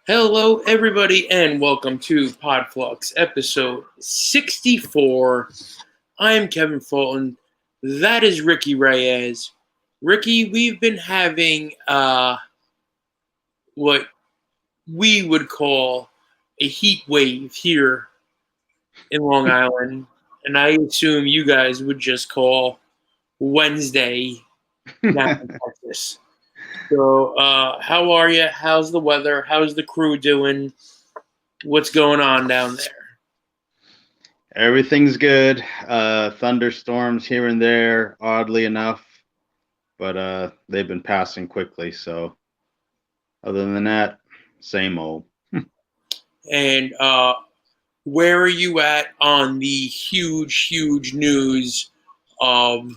Hello, everybody, and welcome to Podfluxxx, episode 64. I am Kevin Fulton. That is Ricky Reyes. Ricky, we've been having what we would call a heat wave here in Long Island, and I assume you guys would just call Wednesday down in Texas. So, how are you? How's the weather? How's the crew doing? What's going on down there? Everything's good. Thunderstorms here and there, oddly enough, but they've been passing quickly. So, other than that, same old. And where are you at on the huge news of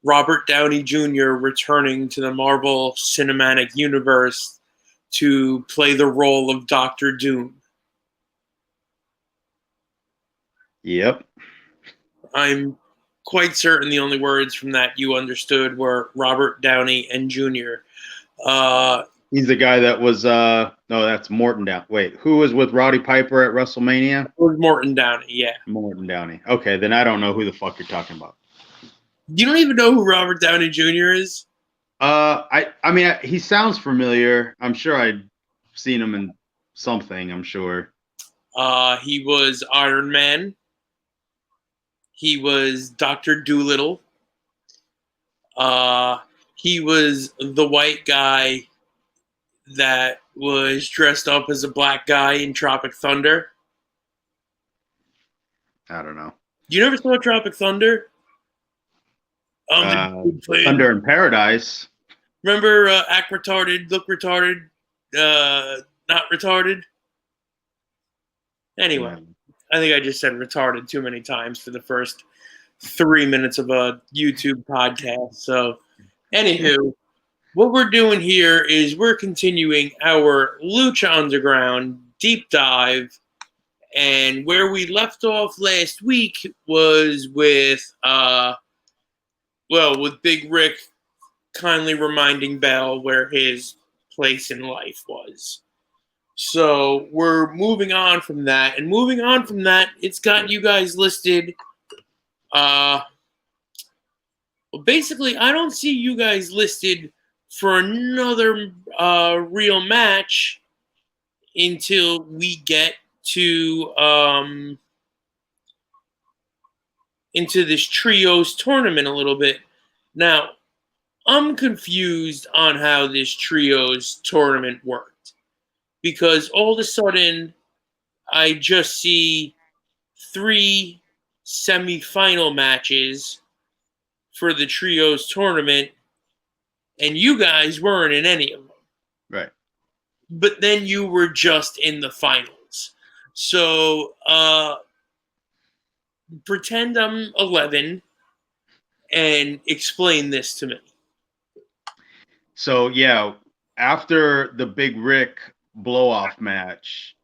Robert Downey Jr. returning to the Marvel Cinematic Universe to play the role of Doctor Doom? Yep. I'm quite certain the only words from that you understood were Robert Downey and Jr. He's the guy that was no, that's Morton Downey. Wait, who was with Roddy Piper at WrestleMania? Morton Downey, yeah. Morton Downey. Okay, then I don't know who the fuck you're talking about. You don't even know who Robert Downey Jr. is? I mean, he sounds familiar. I'm sure I'd seen him in something. I'm sure. He was Iron Man. He was Dr. Doolittle. He was the white guy that was dressed up as a black guy in Tropic Thunder. I don't know. You never saw Tropic Thunder? Thunder in Paradise. Remember act retarded, look retarded, not retarded? Anyway, I think I just said retarded too many times for the first 3 minutes of a YouTube podcast. So, anywho, what we're doing here is we're continuing our Lucha Underground deep dive. And where we left off last week was with, with Big Rick kindly reminding Bell where his place in life was. So we're moving on from that. And moving on from that, it's got you guys listed. Basically, I don't see you guys listed for another real match until we get to into this trios tournament a little bit. Now, I'm confused on how this trios tournament worked because all of a sudden I just see 3 semifinal matches for the trios tournament, and you guys weren't in any of them. Right. But then you were just in the finals. So pretend I'm 11 and explain this to me. So, yeah, after the Big Rick blow-off match,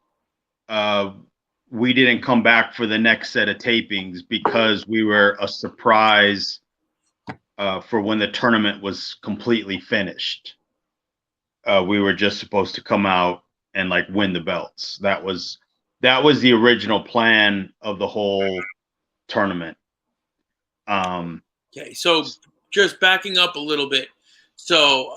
we didn't come back for the next set of tapings because we were a surprise for when the tournament was completely finished. We were just supposed to come out and like win the belts. That was the original plan of the whole tournament. Okay, so just backing up a little bit. So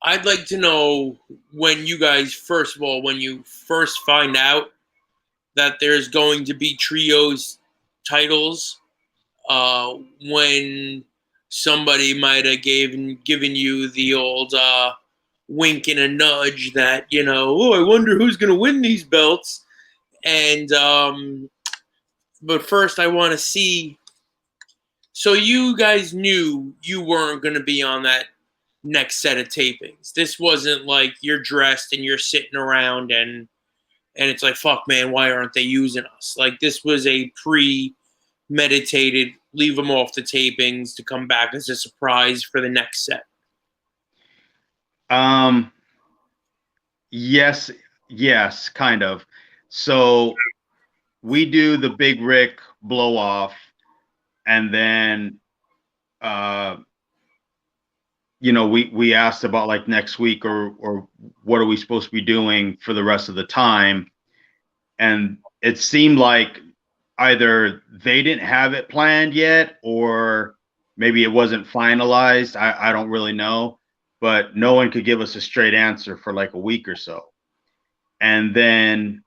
I'd like to know when you guys, first of all, when you first find out that there's going to be trios titles, when somebody might have given you the old wink and a nudge that, I wonder who's going to win these belts. And but first I want to see. So you guys knew you weren't going to be on that next set of tapings. This wasn't like you're dressed and you're sitting around and it's like, fuck, man, why aren't they using us? Like, this was a premeditated, leave them off the tapings to come back as a surprise for the next set. Yes, kind of. So we do the Big Rick blow off, and then we asked about like next week or what are we supposed to be doing for the rest of the time, and it seemed like either they didn't have it planned yet or maybe it wasn't finalized. I don't really know, but no one could give us a straight answer for like a week or so. And then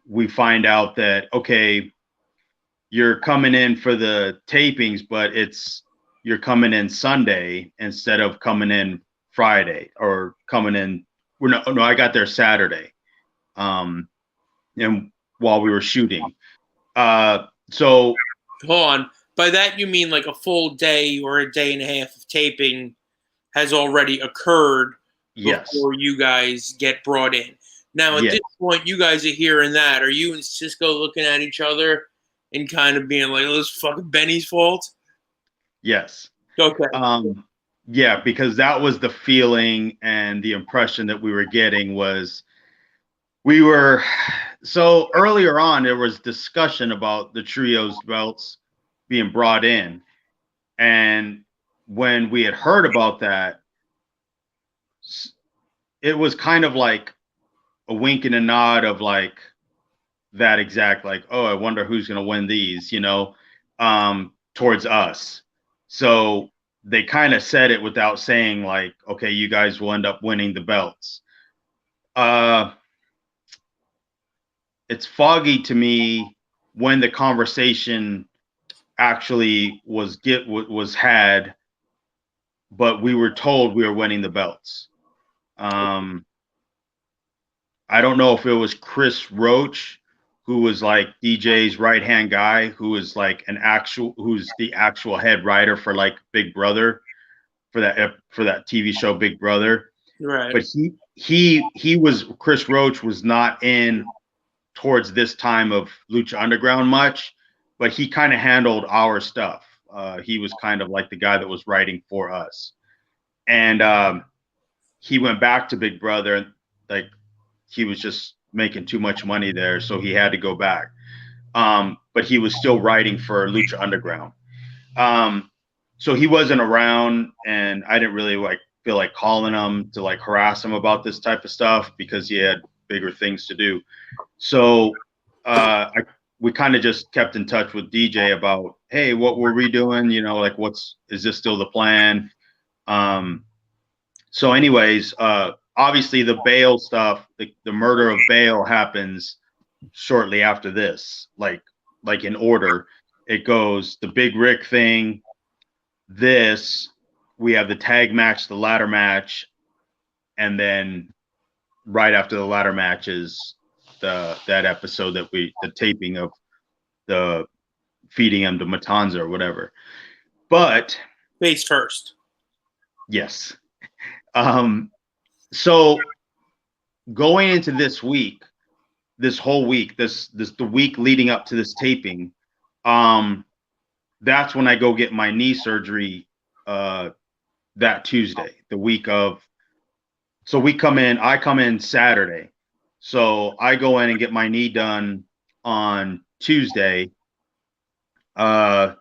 we find out that, okay, you're coming in for the tapings, but you're coming in Sunday instead of coming in Friday or coming in. No, I got there Saturday. And while we were shooting. So Hold on. By that you mean like a full day or a day and a half of taping has already occurred yes, before you guys get brought in. Now at yes, this point, you guys are hearing that. Are you and Cisco looking at each other and kind of being like, "Oh, it's fucking Benny's fault"? yes. Okay. Yeah, because that was the feeling and the impression that we were getting was we were so earlier on there was discussion about the trios belts being brought in, and when we had heard about that, it was kind of like a wink and a nod of like that exact like, oh, I wonder who's going to win these, towards us. So they kind of said it without saying like, okay, you guys will end up winning the belts. It's foggy to me when the conversation actually was had, but we were told we were winning the belts. I don't know if it was Chris Roach, who was like DJ's right hand guy, who's the actual head writer for like Big Brother, for that TV show Big Brother. Right. But Chris Roach was not in towards this time of Lucha Underground much, but he kind of handled our stuff. He was kind of like the guy that was writing for us, and he went back to Big Brother, like he was just making too much money there, so he had to go back. But he was still writing for Lucha Underground. So he wasn't around, and I didn't really like feel like calling him to like harass him about this type of stuff because he had bigger things to do. So we kind of just kept in touch with DJ about, hey, what were we doing? Like is this still the plan? So anyways, obviously the Bale stuff, the murder of Bale happens shortly after this, like in order. It goes the Big Rick thing, we have the tag match, the ladder match, and then right after the ladder match is that episode the taping of the feeding him to Matanza or whatever. But face first. Yes. So going into this whole week, the week leading up to this taping, that's when I go get my knee surgery that Tuesday, the week of. So I come in Saturday. So I go in and get my knee done on Tuesday. No,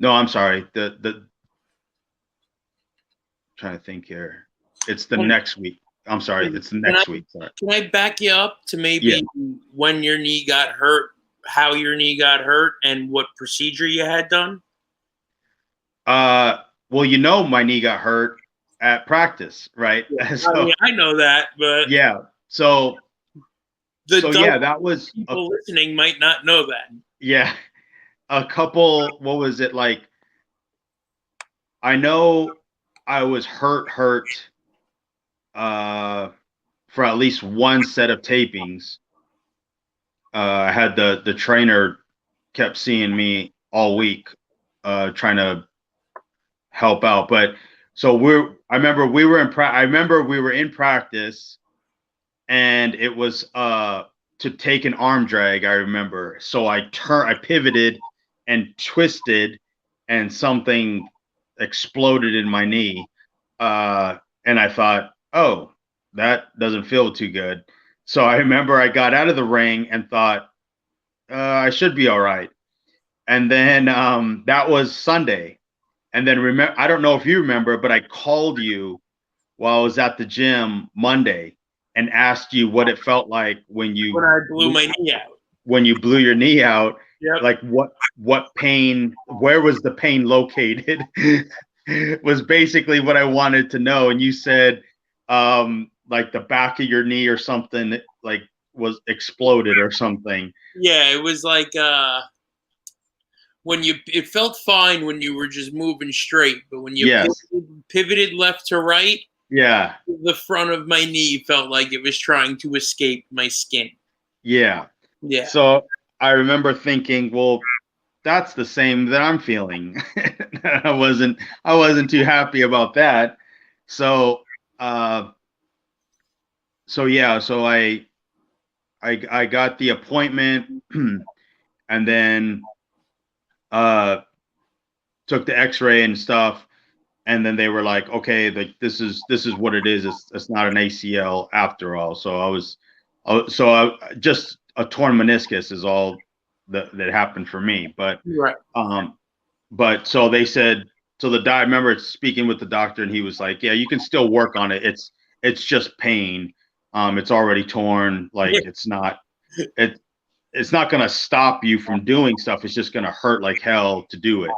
I'm sorry. Trying to think here. It's the next week. I'm sorry. It's the next week. Sorry. Can I back you up to maybe when your knee got hurt, how your knee got hurt, and what procedure you had done? Well, my knee got hurt at practice, right? Yeah. So, I know that, but yeah. So that was people listening might not know that. Yeah, a couple. What was it like? I know I was hurt for at least one set of tapings. I had the trainer kept seeing me all week, trying to help out. But so I remember we were in practice, and it was to take an arm drag. I remember. So I pivoted and twisted, and something exploded in my knee. And I thought, oh, that doesn't feel too good. So I remember I got out of the ring and thought, I should be all right. And then that was Sunday. And then remember, I don't know if you remember, but I called you while I was at the gym Monday and asked you what it felt like when I blew my knee out. When you blew your knee out. Yep. Like what pain, where was the pain located? Was basically what I wanted to know. And you said like the back of your knee or something like was exploded or something. Yeah, it was like it felt fine when you were just moving straight, but when you pivoted left to right, yeah, the front of my knee felt like it was trying to escape my skin. Yeah. So I remember thinking, well, that's the same that I'm feeling. I wasn't too happy about that. So so I got the appointment and then took the x-ray and stuff, and then they were like, okay, like this is what it is. It's not an ACL after all. So just a torn meniscus is all that happened for me. But but so they said, so I remember speaking with the doctor, and he was like, yeah, you can still work on it. It's just pain. It's already torn. Like it's not going to stop you from doing stuff. It's just going to hurt like hell to do it.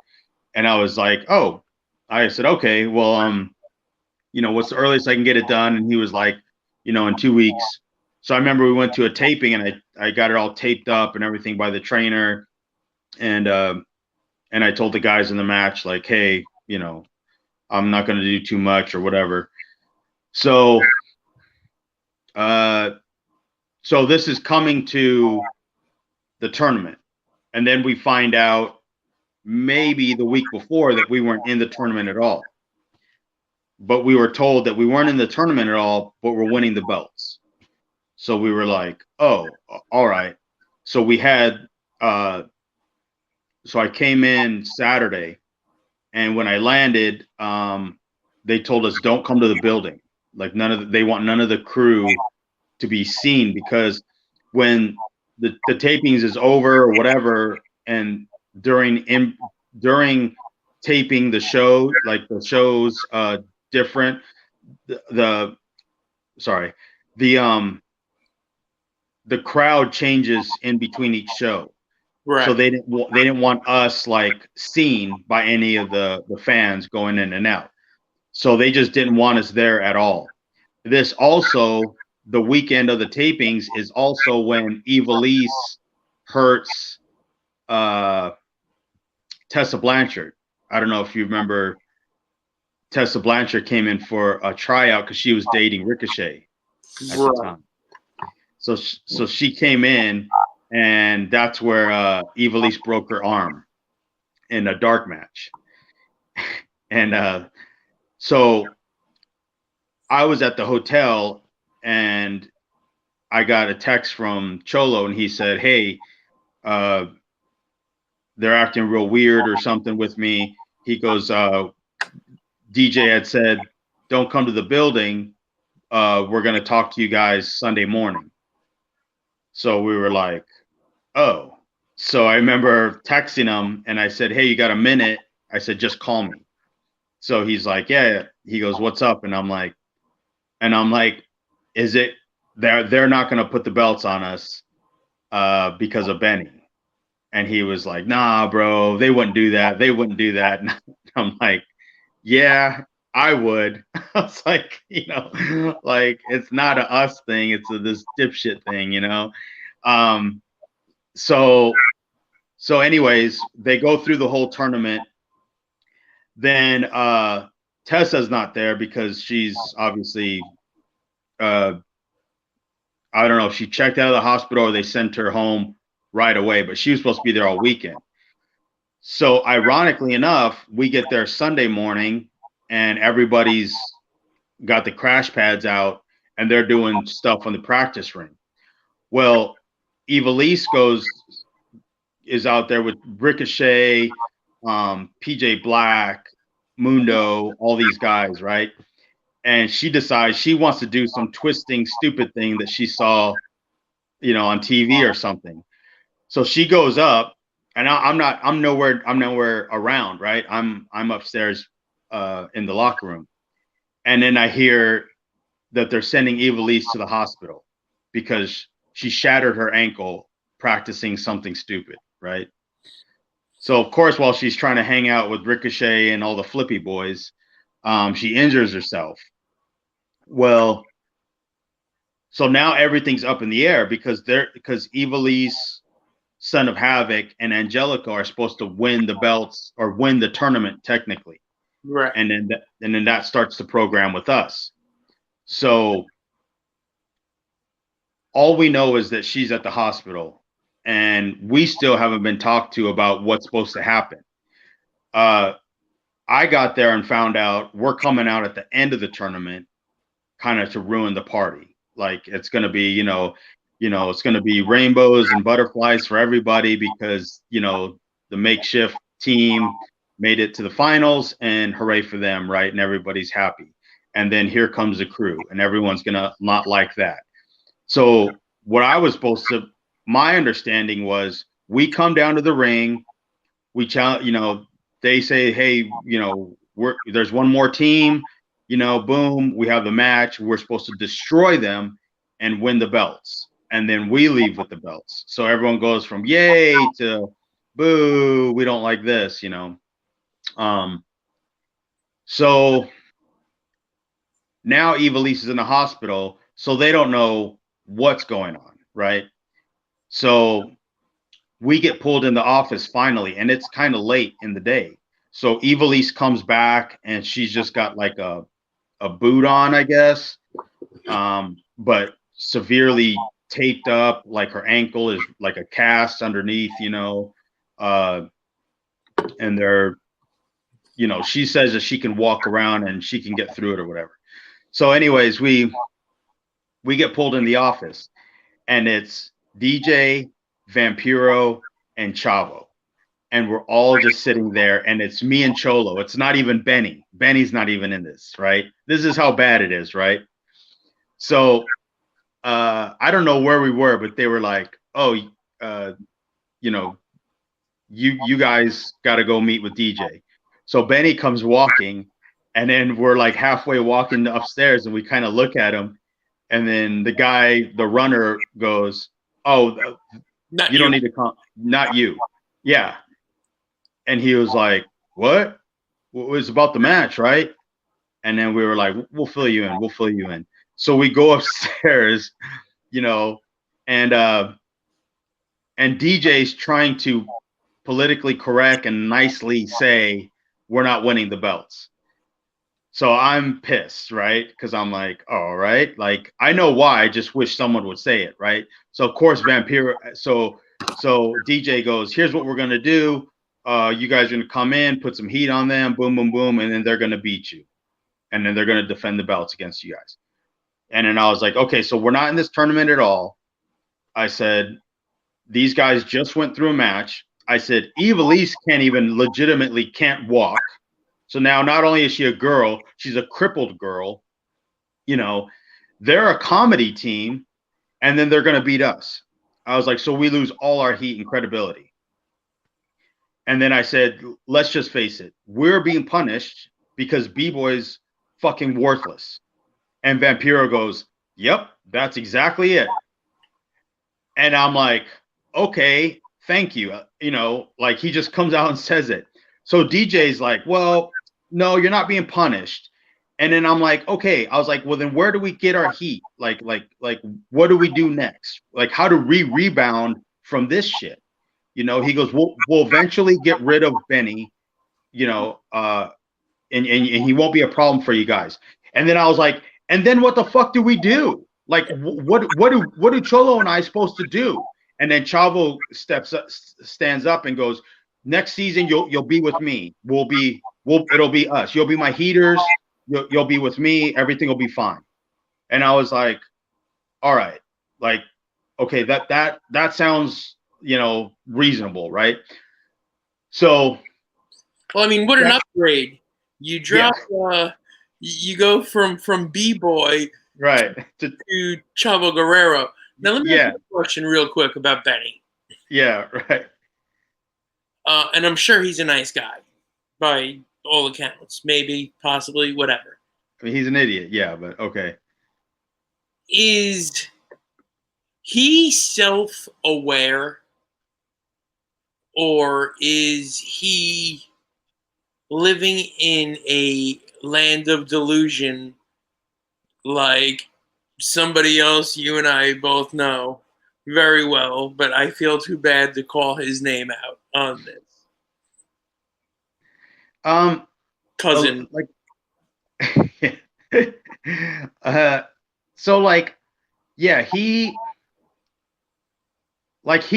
And I was like, oh, I said, okay, well, what's the earliest I can get it done? And he was like, in 2 weeks. So I remember we went to a taping, and I got it all taped up and everything by the trainer. And I told the guys in the match, like, hey, I'm not going to do too much or whatever. So, so this is coming to the tournament. And then we find out maybe the week before that we weren't in the tournament at all. But we were told that we weren't in the tournament at all, but we're winning the belts. So we were like, oh, all right. So we had, so I came in Saturday, and when I landed, they told us don't come to the building. Like they want none of the crew to be seen, because when the tapings is over or whatever, and during taping the show, like the show's different, the crowd changes in between each show. Right. So they didn't want us like seen by any of the fans going in and out. So they just didn't want us there at all. This also, the weekend of the tapings is also when Ivelisse hurts Tessa Blanchard. I don't know if you remember, Tessa Blanchard came in for a tryout because she was dating Ricochet at the time. So she came in, and that's where Ivelisse broke her arm in a dark match. And so I was at the hotel, and I got a text from Cholo, and he said, hey, they're acting real weird or something with me. He goes, DJ had said, don't come to the building. We're going to talk to you guys Sunday morning. So we were like, oh. So I remember texting him, and I said, hey, you got a minute? I said, just call me. So he's like, yeah. He goes, what's up? And I'm like, is it, they're not going to put the belts on us because of Benny. And he was like, nah, bro, they wouldn't do that. They wouldn't do that. And I'm like, yeah, I would. I was like, like, it's not a us thing. It's this dipshit thing, So anyways, they go through the whole tournament. Then Tessa's not there because she's obviously, I don't know if she checked out of the hospital or they sent her home right away, but she was supposed to be there all weekend. So ironically enough, we get there Sunday morning, and everybody's got the crash pads out, and they're doing stuff on the practice ring. Well, Ivelisse is out there with Ricochet, PJ Black, Mundo, all these guys, right? And she decides she wants to do some twisting, stupid thing that she saw, on TV or something. So she goes up, and I'm nowhere around, right? I'm upstairs in the locker room, and then I hear that they're sending Ivelisse to the hospital because she shattered her ankle practicing something stupid, right? So of course, while she's trying to hang out with Ricochet and all the flippy boys, she injures herself. Well, so now everything's up in the air because Ivelisse, Son of Havoc, and Angelica are supposed to win the belts or win the tournament technically, Right. and then that starts the program with us. So all we know is that she's at the hospital, and we still haven't been talked to about what's supposed to happen. I got there and found out we're coming out at the end of the tournament, kind of to ruin the party. Like it's going to be, it's going to be rainbows and butterflies for everybody because the makeshift team made it to the finals, and hooray for them, right? And everybody's happy. And then here comes the crew, and everyone's going to not like that. So what I was supposed to, my understanding was, we come down to the ring, we challenge, they say, hey, there's one more team, boom, we have the match. We're supposed to destroy them and win the belts, and then we leave with the belts. So everyone goes from yay to boo, we don't like this, So now Ivelisse is in the hospital, so they don't know what's going on, right? So we get pulled in the office finally, and it's kind of late in the day. So Ivelisse comes back, and she's just got like a boot on, I guess, but severely taped up, like her ankle is like a cast underneath, and they're, she says that she can walk around and she can get through it or whatever. So anyways, we get pulled in the office, and it's DJ, Vampiro, and Chavo. And we're all just sitting there, and it's me and Cholo. It's not even Benny. Benny's not even in this, right? This is how bad it is, right? So I don't know where we were, but they were like, oh, you guys got to go meet with DJ. So Benny comes walking, and then we're like halfway walking upstairs, and we kind of look at him, and then the runner goes, oh, you don't need to come, not you. Yeah. And he was like, what? Well, it was about the match, right? And then we were like, we'll fill you in. We'll fill you in. So we go upstairs, and DJ's trying to politically correct and nicely say, we're not winning the belts. So I'm pissed, right? Because I'm like, all right, like I know why. I just wish someone would say it, right? So of course, Vampiro. So DJ goes, here's what we're gonna do. You guys are gonna come in, put some heat on them, boom, boom, boom, and then they're gonna beat you, and then they're gonna defend the belts against you guys. And then I was like, okay, so we're not in this tournament at all. I said, these guys just went through a match. I said, Ivelisse can't walk. So now not only is she a girl, she's a crippled girl. They're a comedy team, and then they're going to beat us. I was like, so we lose all our heat and credibility. And then I said, let's just face it. We're being punished because B-Boy's fucking worthless. And Vampiro goes, yep, that's exactly it. And I'm like, okay, thank you. Like he just comes out and says it. So DJ's like, well, no, you're not being punished. And then I'm like, okay. I was like, well, then where do we get our heat? Like, what do we do next? Like, how do we rebound from this shit? He goes, we'll eventually get rid of Benny, and he won't be a problem for you guys. And then I was like, and then what the fuck do we do? Like, what do Cholo and I supposed to do? And then Chavo stands up and goes, next season you'll be with me. It'll be us. You'll be my heaters. You'll be with me. Everything will be fine. And I was like, all right, like, okay, that sounds, reasonable, right? So, well, I mean, what an upgrade! You drop, you go from B-Boy right to Chavo Guerrero. Now let me ask you a question real quick about Benny. Yeah, right. and I'm sure he's a nice guy by all accounts. Maybe, possibly, whatever. I mean, he's an idiot, yeah, but okay. Is he self-aware, or is he living in a land of delusion like somebody else you and I both know very well, but I feel too bad to call his name out on this? Cousin. Like, so like, yeah, he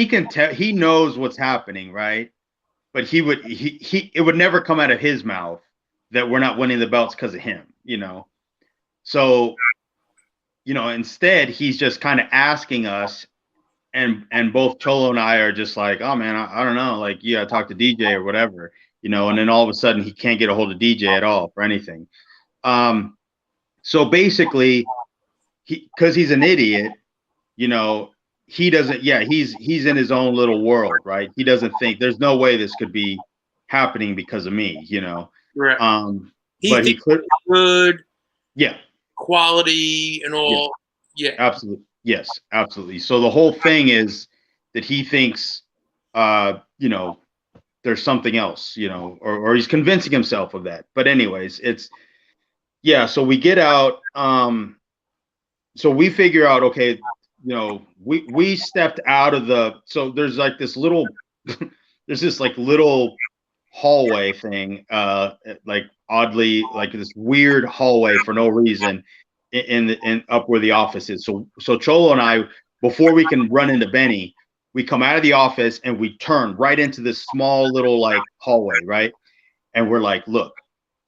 can tell, he knows what's happening, right? But he it would never come out of his mouth that we're not winning the belts because of him, you know. So, you know, instead he's just kind of asking us, and both Cholo and I are just like, oh man, I don't know, like, yeah, talk to DJ or whatever, you know. And then all of a sudden he can't get a hold of DJ at all for anything. So basically, because he's an idiot, you know, he doesn't. Yeah, he's in his own little world, right? He doesn't think there's no way this could be happening because of me, you know. Right. But he could. Good. Yeah. Quality and all. Yeah. Absolutely. Yes, absolutely. So the whole thing is that he thinks, you know, there's something else, you know, or he's convincing himself of that. But anyways, yeah. So we get out. So we figure out, okay, you know, we stepped out of so there's like this little, there's this like little hallway thing, like oddly, like this weird hallway for no reason in up where the office is. So Cholo and I, before we can run into Benny, we come out of the office and we turn right into this small little like hallway, right? And we're like, look,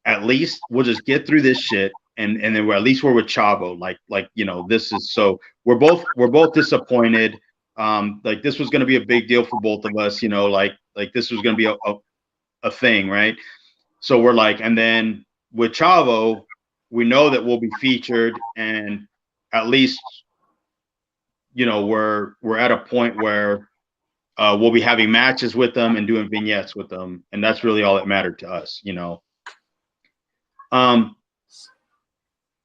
at least we'll just get through this shit. And then at least we're with Chavo. Like, you know, this is, so we're both disappointed. Like this was going to be a big deal for both of us, you know, like this was going to be a thing. Right. So we're like, and then with Chavo, we know that we'll be featured, and at least, you know, we're at a point where we'll be having matches with them and doing vignettes with them. And that's really all that mattered to us, you know?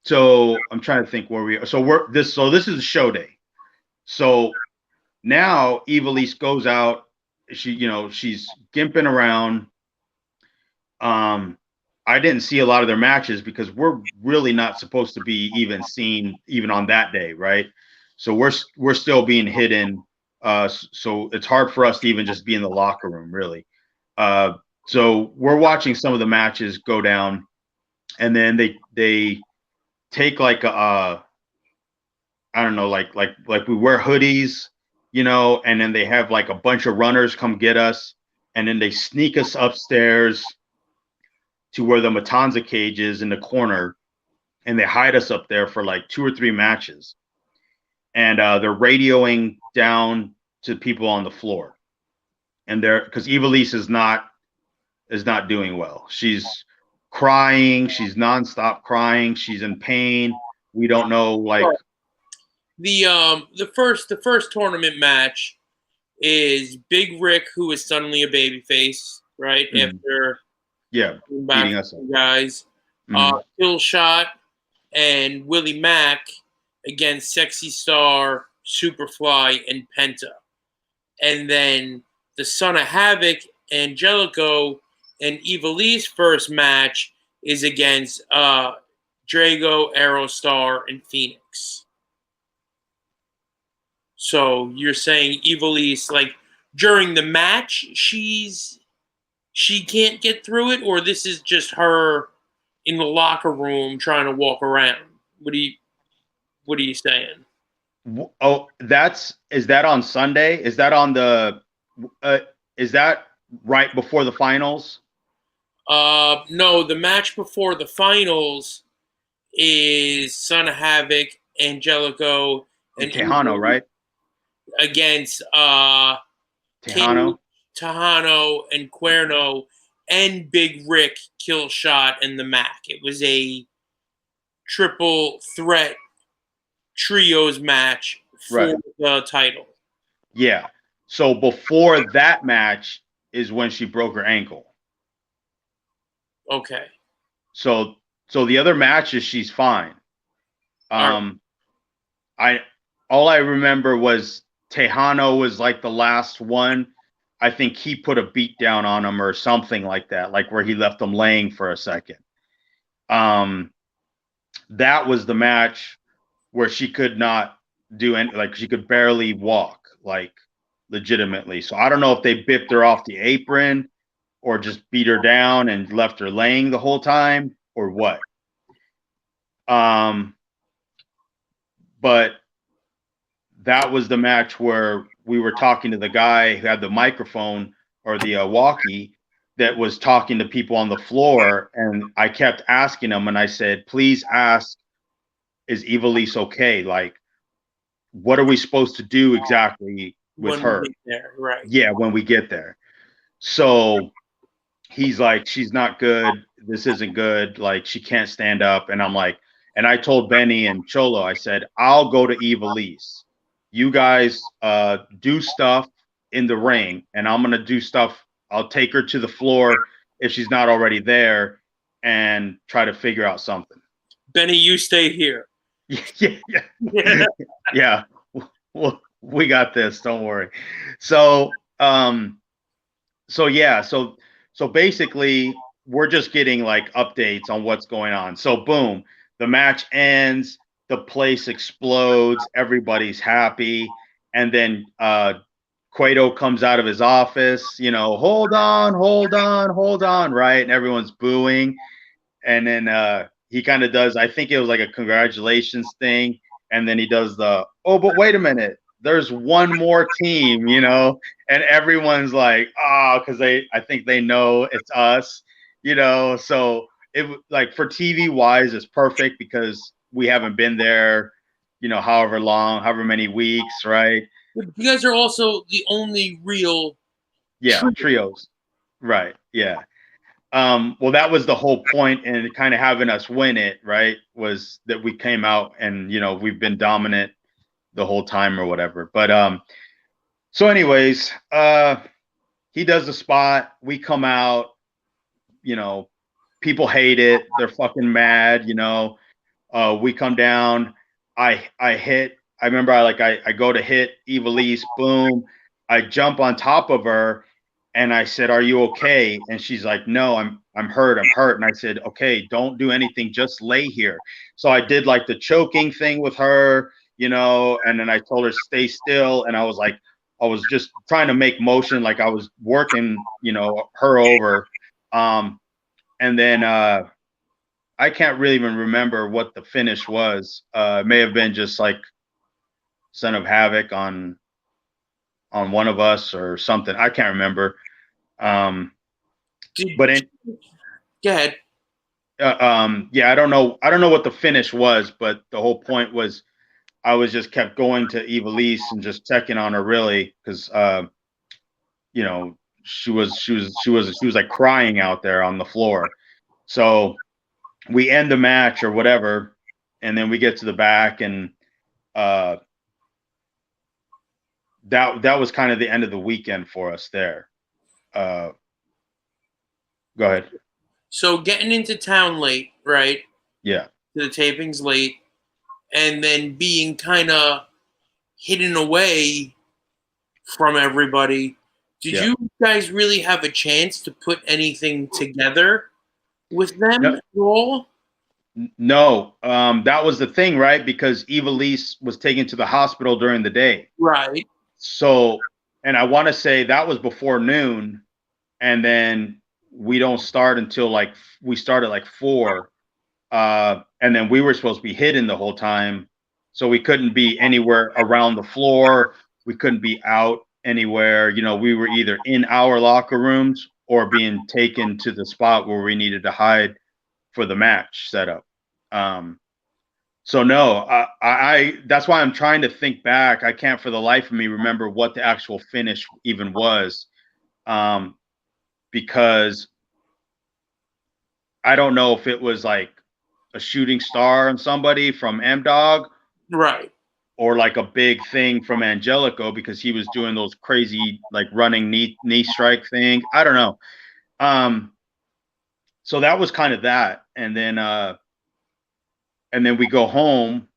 So I'm trying to think where we are. So this is a show day. So now Evilise goes out. She's gimping around. I didn't see a lot of their matches because we're really not supposed to be even seen even on that day, right? So we're still being hidden. So it's hard for us to even just be in the locker room, really. So we're watching some of the matches go down, and then they take like I don't know, like we wear hoodies, you know, and then they have like a bunch of runners come get us, and then they sneak us upstairs to where the Matanza cage is in the corner, and they hide us up there for like 2 or 3 matches, and they're radioing down to people on the floor, and because Evilise is not doing well. She's crying. She's nonstop crying. She's in pain. We don't know, like, the first tournament match is Big Rick, who is suddenly a babyface, right? After beating us up. Guys, Killshot and Willie Mack against Sexy Star, Superfly, and Penta, and then the Son of Havoc, Angelico, and Evilise first match is against Drago, Aerostar, and Phoenix. So you're saying Evilise, like during the match, she can't get through it, or this is just her in the locker room trying to walk around? What are you saying? Oh, is that on Sunday? Is that on the? Is that right before the finals? No, the match before the finals is Son of Havoc, Angelico, and Tejano, right? Against Tejano, and Cuerno, and Big Rick, Killshot, and the Mac. It was a triple threat trios match for the title. Yeah. So before that match is when she broke her ankle. Okay. So the other matches she's fine. All All I remember was Tejano was like the last one. I think he put a beat down on him or something like that, like where he left him laying for a second. That was the match where she could not do any, like she could barely walk, like legitimately. So I don't know if they bipped her off the apron or just beat her down and left her laying the whole time or what. But that was the match where we were talking to the guy who had the microphone or the walkie that was talking to people on the floor. And I kept asking him, and I said, please ask, is Ivelisse okay? Like, what are we supposed to do exactly with when her? we get there, right? Yeah, when we get there. So he's like, she's not good. This isn't good. Like, she can't stand up. And I'm like, and I told Benny and Cholo, I said, I'll go to Ivelisse. You guys do stuff in the ring, and I'm gonna do stuff. I'll take her to the floor if she's not already there, and try to figure out something. Benny, you stay here. Yeah. Well, we got this. Don't worry. So basically, we're just getting like updates on what's going on. So boom, the match ends, the place explodes, everybody's happy, and then Cueto comes out of his office, hold on, right? And everyone's booing. And then he kind of does, I think it was like a congratulations thing. And then he does the, oh, but wait a minute, there's one more team, and everyone's like, because I think they know it's us, so it like for TV wise, it's perfect because we haven't been there, however many weeks, right? You guys are also the only real trios, right? Yeah. Well, that was the whole point, and kind of having us win it, right? Was that we came out and we've been dominant the whole time or whatever. But so anyways, he does the spot. We come out. People hate it. They're fucking mad. We come down. I hit. I remember I go to hit Ivelisse. Boom. I jump on top of her. And I said, "Are you okay?" And she's like, "No, I'm hurt. I'm hurt." And I said, "Okay, don't do anything. Just lay here." So I did like the choking thing with her, and then I told her stay still. And I was just trying to make motion like I was working, her over. And then I can't really even remember what the finish was. It may have been just like Son of Havoc on one of us or something. I can't remember. But go ahead. Yeah, I don't know what the finish was, but the whole point was I was just kept going to Ivelisse and just checking on her really because she was like crying out there on the floor. So we end the match or whatever, and then we get to the back, and that was kind of the end of the weekend for us there. Go ahead. So getting into town late, right? Yeah. To the tapings late, and then being kind of hidden away from everybody. Did you guys really have a chance to put anything together with them at all? No, that was the thing, right? Because Ivelisse was taken to the hospital during the day. Right. So, and I want to say that was before noon, and then we don't start until we start at 4, and then we were supposed to be hidden the whole time, so we couldn't be anywhere around the floor. We couldn't be out anywhere. We were either in our locker rooms or being taken to the spot where we needed to hide for the match setup. So no, I that's why I'm trying to think back. I can't for the life of me remember what the actual finish even was, because I don't know if it was like a shooting star on somebody from M-Dog. Right. or like a big thing from Angelico because he was doing those crazy like running knee strike thing. I don't know. So that was kind of that, and then we go home,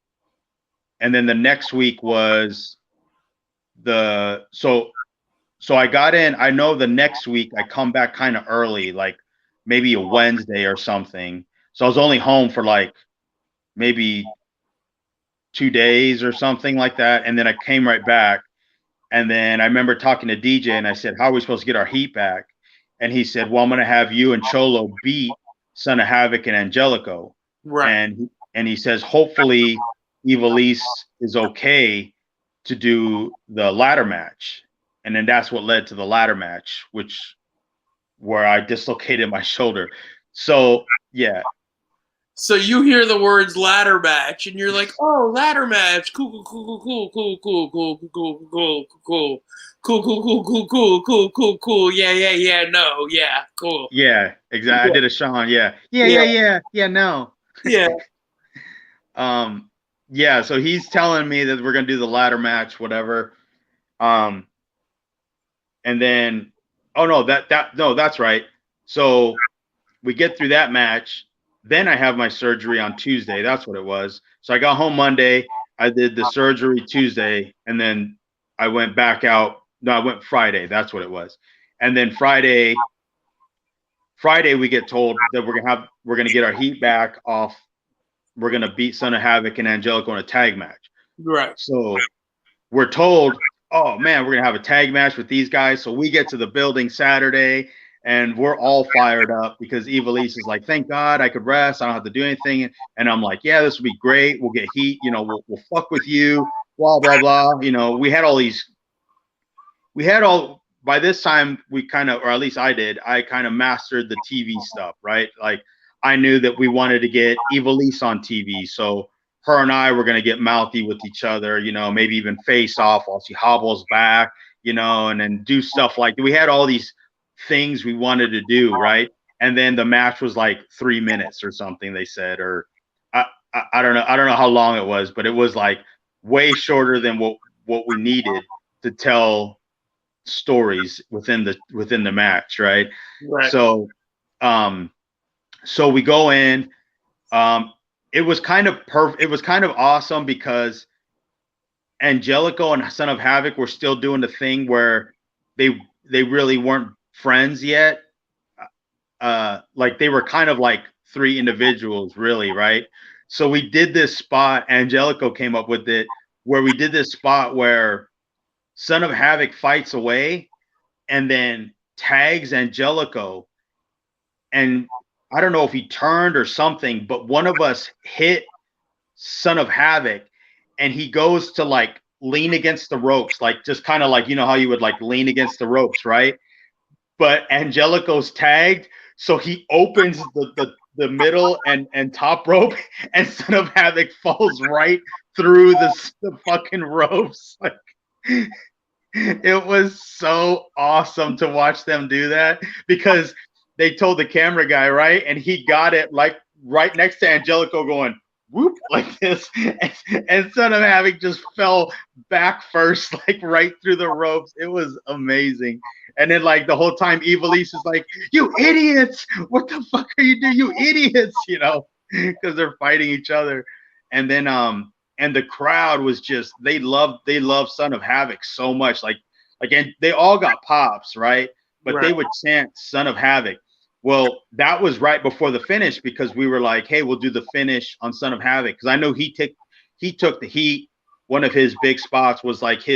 and then the next week was the so I got in. I know the next week I come back kind of early, like maybe a Wednesday or something. So I was only home for like maybe 2 days or something like that, and then I came right back. And then I remember talking to DJ, and I said, "How are we supposed to get our heat back?" And he said, "Well, I'm going to have you and Cholo beat Son of Havoc and Angelico." Right. And he says, hopefully, Ivelisse is okay to do the ladder match. And then that's what led to the ladder match, where I dislocated my shoulder. So yeah. So you hear the words ladder match, and you're like, "Oh, ladder match! Cool, cool, cool, cool, cool, cool, cool, cool, cool, cool, cool, cool, cool, cool, cool, cool, cool, cool. Yeah, yeah, yeah. No, yeah, cool. Yeah, exactly. I did a Sean. Yeah. Yeah, No. yeah, Yeah, so he's telling me that we're gonna do the ladder match, whatever. Um, and then, oh no, no, that's right. So we get through that match. Then I have my surgery on Tuesday. That's what it was. So I got home Monday. I did the surgery Tuesday, and then I went back out. No, I went Friday. That's what it was. And then Friday we get told that we're gonna get our heat back off. We're gonna beat Son of Havoc and Angelico in a tag match. right, So we're told, oh man, we're gonna have a tag match with these guys. So we get to the building Saturday, and we're all fired up because Ivelisse is like, thank God I could rest. I don't have to do anything. And I'm like, yeah, this will be great. We'll get heat. You know, we'll fuck with you. Blah blah blah. You know, we had all. By this time, we kind of, or at least I did, I kind of mastered the TV stuff, right? Like I knew that we wanted to get Ivelisse on TV, so her and I were going to get mouthy with each other, you know, maybe even face off while she hobbles back, you know, and then do stuff like that. We had all these things we wanted to do, right? And then the match was like 3 minutes or something, they said, or I don't know. I don't know how long it was, but it was like way shorter than what we needed to tell stories within the match, right? right, So so we go in. It was kind of perfect. It was kind of awesome because Angelico and Son of Havoc were still doing the thing where they really weren't friends yet. Like they were kind of like three individuals, really, right? So we did this spot. Angelico came up with it, where we did this spot where Son of Havoc fights away and then tags Angelico, and I don't know if he turned or something, but one of us hit Son of Havoc, and he goes to like lean against the ropes, like just kind of like, you know how you would like lean against the ropes, right? But Angelico's tagged, so he opens the middle and top rope, and Son of Havoc falls right through the fucking ropes. Like it was so awesome to watch them do that because they told the camera guy, right? And he got it like right next to Angelico going whoop like this. And Son of Havoc just fell back first, like right through the ropes. It was amazing. And then like the whole time Ivelisse is like, you idiots, what the fuck are you doing? You idiots, you know, because they're fighting each other. And then and the crowd was just they loved Son of Havoc so much. Like and they all got pops, right? But they right, would chant Son of Havoc. Well, that was right before the finish because we were like, hey, we'll do the finish on Son of Havoc. Because I know he took the heat. One of his big spots was like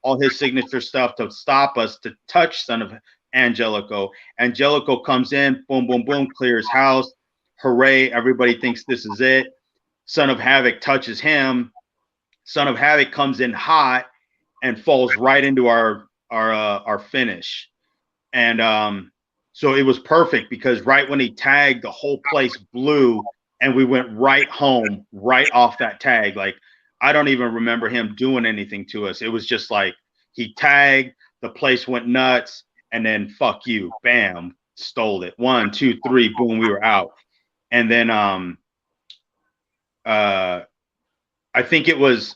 all his signature stuff to stop us to touch Son of Angelico. Angelico comes in, boom, boom, boom, clears house. Hooray, everybody thinks this is it. Son of Havoc touches him. Son of Havoc comes in hot and falls right into our finish. And so it was perfect because right when he tagged, the whole place blew and we went right home right off that tag. Like I don't even remember him doing anything to us. It was just like he tagged, the place went nuts, and then fuck you, bam, stole it. 1, 2, 3, boom, we were out. And then uh I think it was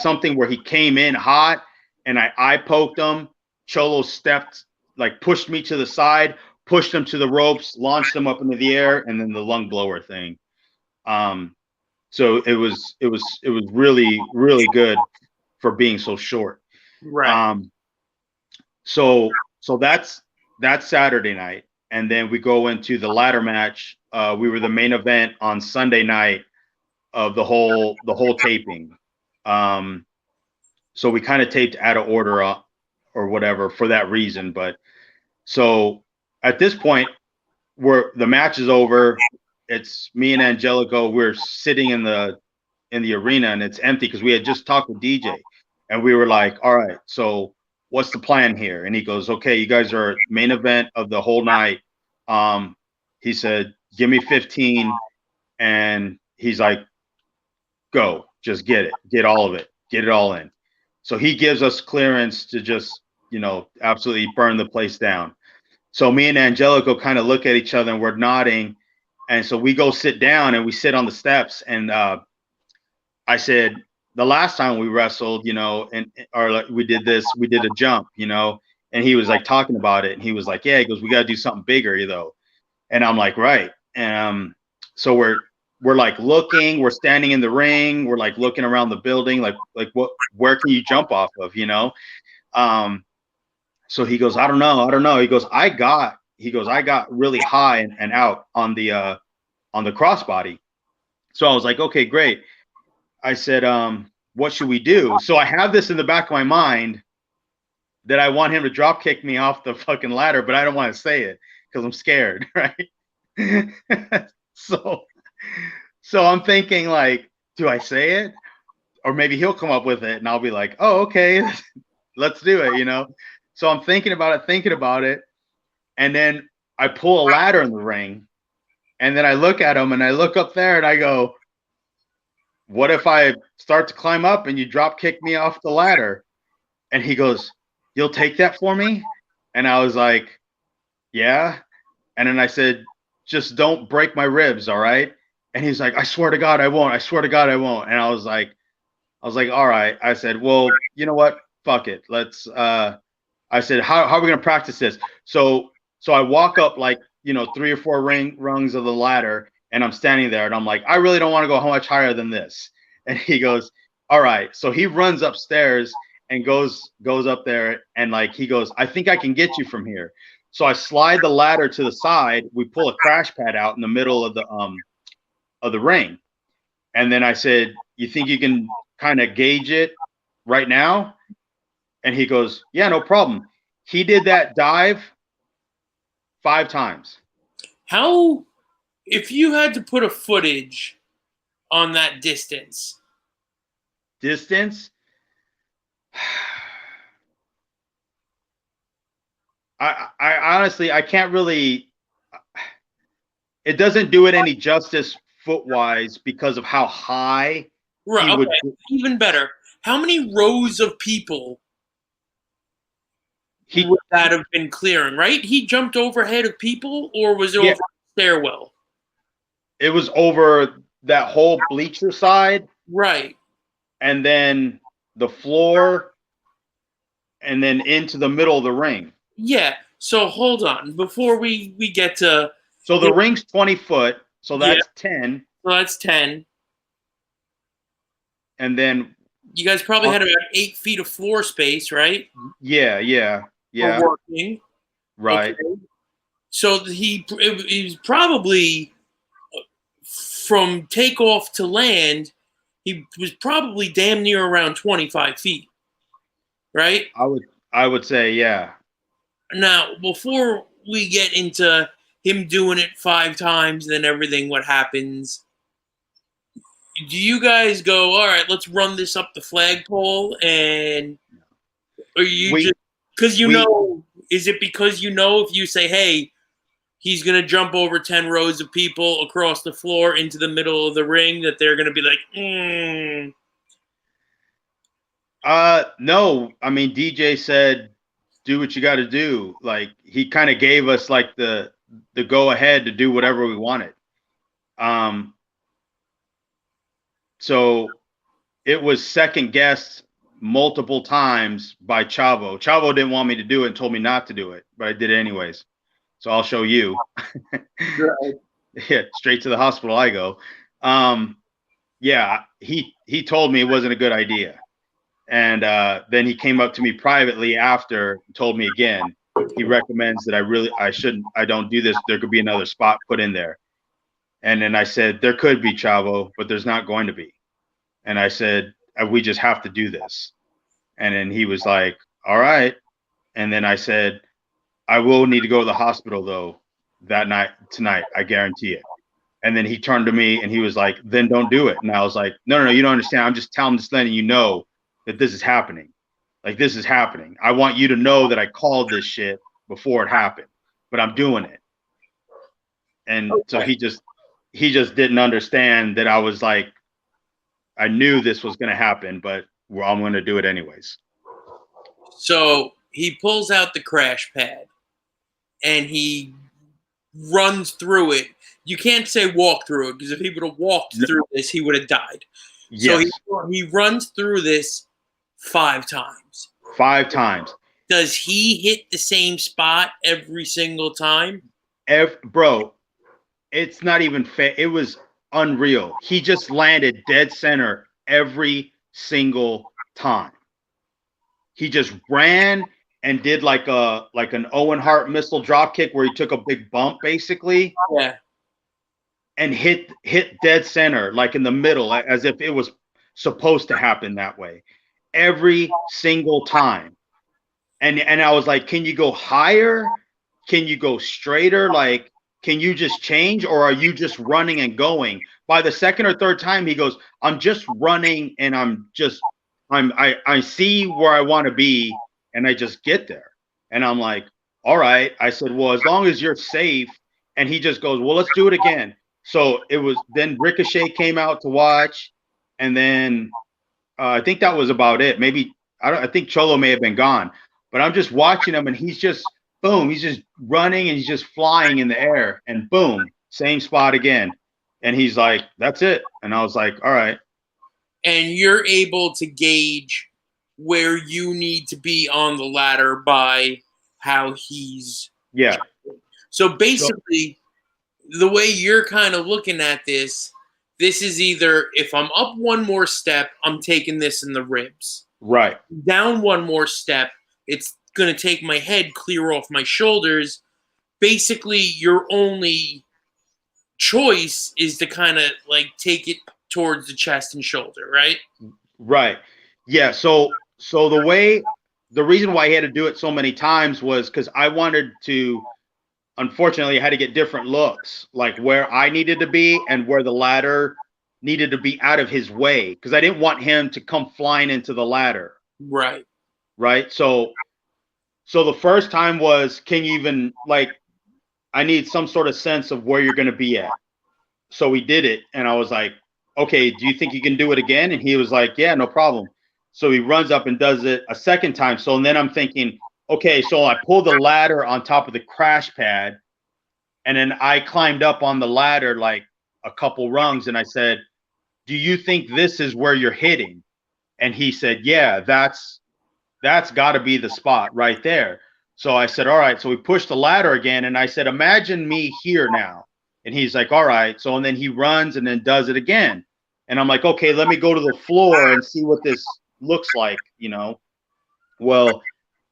something where he came in hot and I poked him. Cholo stepped, like pushed me to the side, pushed him to the ropes, launched him up into the air, and then the lung blower thing. So it was really, really good for being so short. Right. So that's Saturday night, and then we go into the ladder match. We were the main event on Sunday night of the whole taping. So we kind of taped out of order or whatever for that reason. But so at this point, the match is over. It's me and Angelico. We're sitting in the arena and it's empty because we had just talked with DJ, and we were like, all right, so what's the plan here? And he goes, okay, you guys are main event of the whole night. He said, give me 15. And he's like, go, just get all of it, get it all in. So he gives us clearance to just, absolutely burn the place down. So me and Angelico kind of look at each other and we're nodding. And so we go sit down and we sit on the steps. And I said, the last time we wrestled, we did a jump, and he was like talking about it. And he was like, yeah, he goes, we got to do something bigger, though. And I'm like, right. So we're like looking, we're standing in the ring, we're like looking around the building, like where can you jump off of, So he goes, I don't know. He goes, I got really high and out on the crossbody. So I was like, okay, great. I said, what should we do? So I have this in the back of my mind that I want him to drop kick me off the fucking ladder, but I don't want to say it because I'm scared, right? So I'm thinking, like, do I say it? Or maybe he'll come up with it and I'll be like, oh, okay, let's do it, So I'm thinking about it. And then I pull a ladder in the ring. And then I look at him and I look up there and I go, what if I start to climb up and you drop kick me off the ladder? And he goes, you'll take that for me? And I was like, yeah. And then I said, just don't break my ribs, all right? And he's like, I swear to God, I won't. I swear to God, I won't. And I was like, all right. I said, well, you know what? Fuck it. Let's, I said, how are we going to practice this? So I walk up like, 3 or 4 rungs of the ladder, and I'm standing there and I'm like, I really don't want to go much higher than this. And he goes, all right. So he runs upstairs and goes up there, and like, he goes, I think I can get you from here. So I slide the ladder to the side. We pull a crash pad out in the middle of the ring. And then I said, you think you can kind of gauge it right now? And he goes, yeah, no problem. He did that dive 5 times. How, if you had to put a footage on that distance? I honestly, I can't really, it doesn't do it any justice foot-wise because of how high Right, okay. Even better. How many rows of people would that have been clearing, right? He jumped overhead of people, or was it over the stairwell? It was over that whole bleacher side. Right. And then the floor, and then into the middle of the ring. Yeah. So hold on. Before we get to... So the ring's 20 foot, so that's 10. So that's 10. And then... You guys probably had about 8 feet of floor space, right? Yeah. For working. Right. Okay. So he was probably, from takeoff to land, he was probably damn near around 25 feet, right? I would say, yeah. Now, before we get into him doing it 5 times and then everything, what happens, do you guys go, all right, let's run this up the flagpole? And or you just, because is it because if you say, hey, he's going to jump over 10 rows of people across the floor into the middle of the ring, that they're going to be like, No, I mean, DJ said, do what you got to do. Like, he kind of gave us like the go ahead to do whatever we wanted. So it was second guessed multiple times by Chavo. Chavo didn't want me to do it and told me not to do it, but I did it anyways. So I'll show you. Right. Yeah, straight to the hospital I go. Yeah, he told me it wasn't a good idea. And then he came up to me privately after, told me again, he recommends that I don't do this. There could be another spot put in there. And then I said, there could be, Chavo, but there's not going to be. And I said, we just have to do this. And then he was like, all right. And then I said, I will need to go to the hospital though tonight. I guarantee it. And then he turned to me and he was like, then don't do it. And I was like, no, you don't understand. I'm just letting you know that this is happening. Like, this is happening. I want you to know that I called this shit before it happened, but I'm doing it. And okay. So he just didn't understand that I was like, I knew this was going to happen, but I'm going to do it anyways. So he pulls out the crash pad and he runs through it. You can't say walk through it, because if he would have walked through this, he would have died. Yes. So he runs through this 5 times. 5 times. Does he hit the same spot every single time? Bro, it's not even fair. It was unreal. He just landed dead center every single time. He just ran and did like an Owen Hart missile drop kick where he took a big bump basically. Yeah. And hit dead center, like in the middle, as if it was supposed to happen that way every single time. And I was like, can you go higher? Can you go straighter? Like, can you just change, or are you just running and going? By the second or third time, he goes, I'm just running and I see where I want to be and I just get there. And I'm like, all right. I said, well, as long as you're safe. And he just goes, well, let's do it again. So it was, then Ricochet came out to watch. And then I think that was about it. Maybe, I think Cholo may have been gone, but I'm just watching him and he's just, boom, he's just running and he's just flying in the air, and boom, same spot again. And he's like, that's it. And I was like, all right. And you're able to gauge where you need to be on the ladder by how he's. Yeah. So basically, the way you're kind of looking at this is either, if I'm up one more step, I'm taking this in the ribs. Right. Down one more step, it's going to take my head clear off my shoulders. Basically, your only choice is to kind of like take it towards the chest and shoulder, right? Right. Yeah. So the reason why I had to do it so many times was because I wanted to, unfortunately, I had to get different looks, like where I needed to be and where the ladder needed to be out of his way, because I didn't want him to come flying into the ladder. Right. Right. So the first time was, can you even, like, I need some sort of sense of where you're going to be at. So we did it. And I was like, okay, do you think you can do it again? And he was like, yeah, no problem. So he runs up and does it a second time. So and then I'm thinking, okay, so I pulled the ladder on top of the crash pad, and then I climbed up on the ladder like a couple rungs, and I said, do you think this is where you're hitting? And he said, yeah, that's got to be the spot right there. So I said, all right. So we pushed the ladder again, and I said, imagine me here now. And he's like, all right. So and then he runs and then does it again. And I'm like, okay, let me go to the floor and see what this looks like, you know. Well,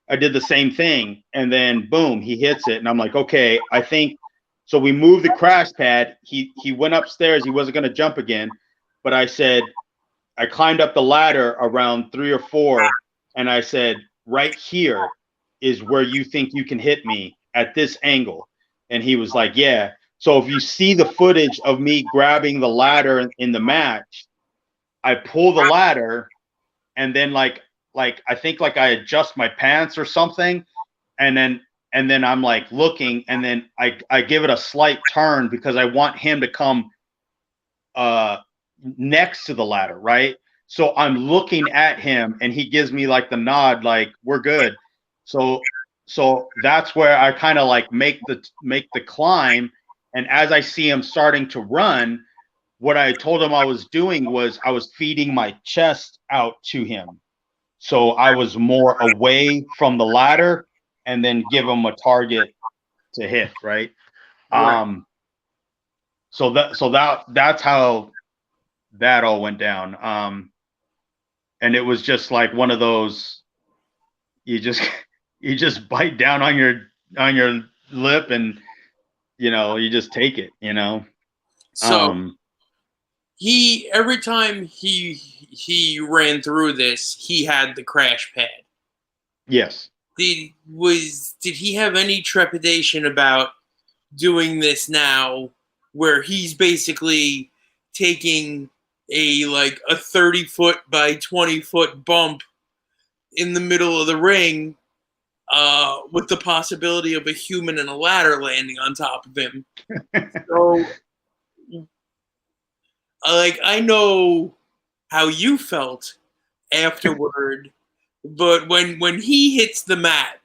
I did the same thing, and then boom, he hits it, and I'm like, okay, I think so. We moved the crash pad. He went upstairs. He wasn't going to jump again, but I said, I climbed up the ladder around 3 or 4, and I said, right here is where you think you can hit me at this angle. And he was like, yeah. So if you see the footage of me grabbing the ladder in the match, I pull the ladder, and then like I think like I adjust my pants or something, and then I'm like looking, and then I give it a slight turn because I want him to come next to the ladder, right? So I'm looking at him, and he gives me like the nod, like we're good. So that's where I kind of like make the climb, and as I see him starting to run, what I told him I was doing was I was feeding my chest out to him. So I was more away from the ladder and then give him a target to hit, right? Right. That's how that all went down. And it was just like one of those, you just you just bite down on your lip and you just take it, So he every time he ran through this, he had the crash pad. Yes. Did he have any trepidation about doing this now, where he's basically taking a 30-foot by 20-foot bump in the middle of the ring, with the possibility of a human and a ladder landing on top of him? So, I know how you felt afterward, but when he hits the mat,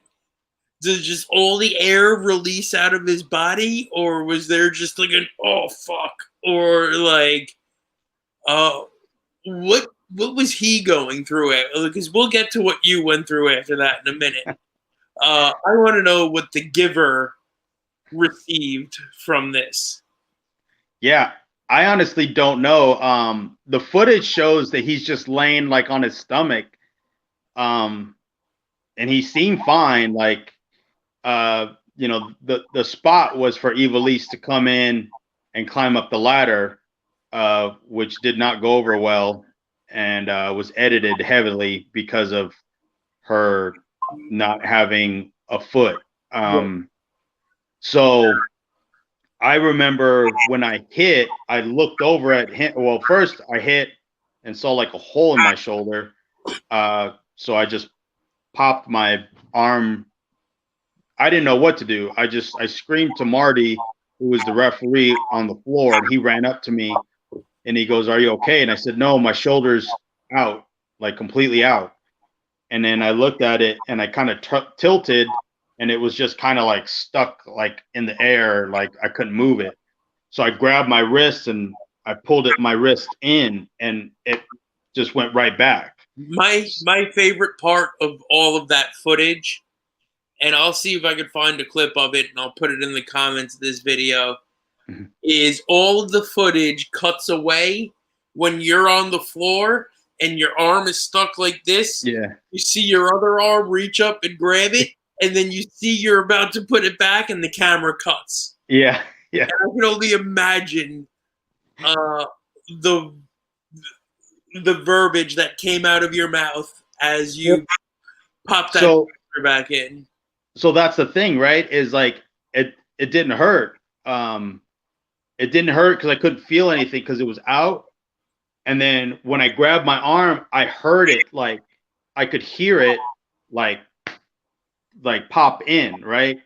does just all the air release out of his body, or was there just like an oh fuck, or uh what was he going through? Because we'll get to what you went through after that in a minute. I want to know what the giver received from this. Yeah, I honestly don't know. The footage shows that he's just laying like on his stomach, and he seemed fine. Like, the spot was for Evilise to come in and climb up the ladder, which did not go over well, and was edited heavily because of her not having a foot. So I remember when I hit, I looked over at him. Well, first I hit and saw like a hole in my shoulder. So I just popped my arm. I didn't know what to do. I screamed to Marty, who was the referee on the floor, and he ran up to me and he goes, "Are you okay?" And I said, "No, my shoulder's out, like completely out." And then I looked at it and I kind of tilted, and it was just kind of like stuck like in the air, like I couldn't move it. So I grabbed my wrist and I pulled my wrist in, and it just went right back. My favorite part of all of that footage, and I'll see if I can find a clip of it and I'll put it in the comments of this video, is all of the footage cuts away when you're on the floor and your arm is stuck like this. Yeah. You see your other arm reach up and grab it, and then you see you're about to put it back and the camera cuts. Yeah. Yeah. And I can only imagine the verbiage that came out of your mouth as you popped that back in. So that's the thing, right? Is like it didn't hurt. It didn't hurt because I couldn't feel anything because it was out. And then when I grabbed my arm, I heard it, like I could hear it like pop in, right?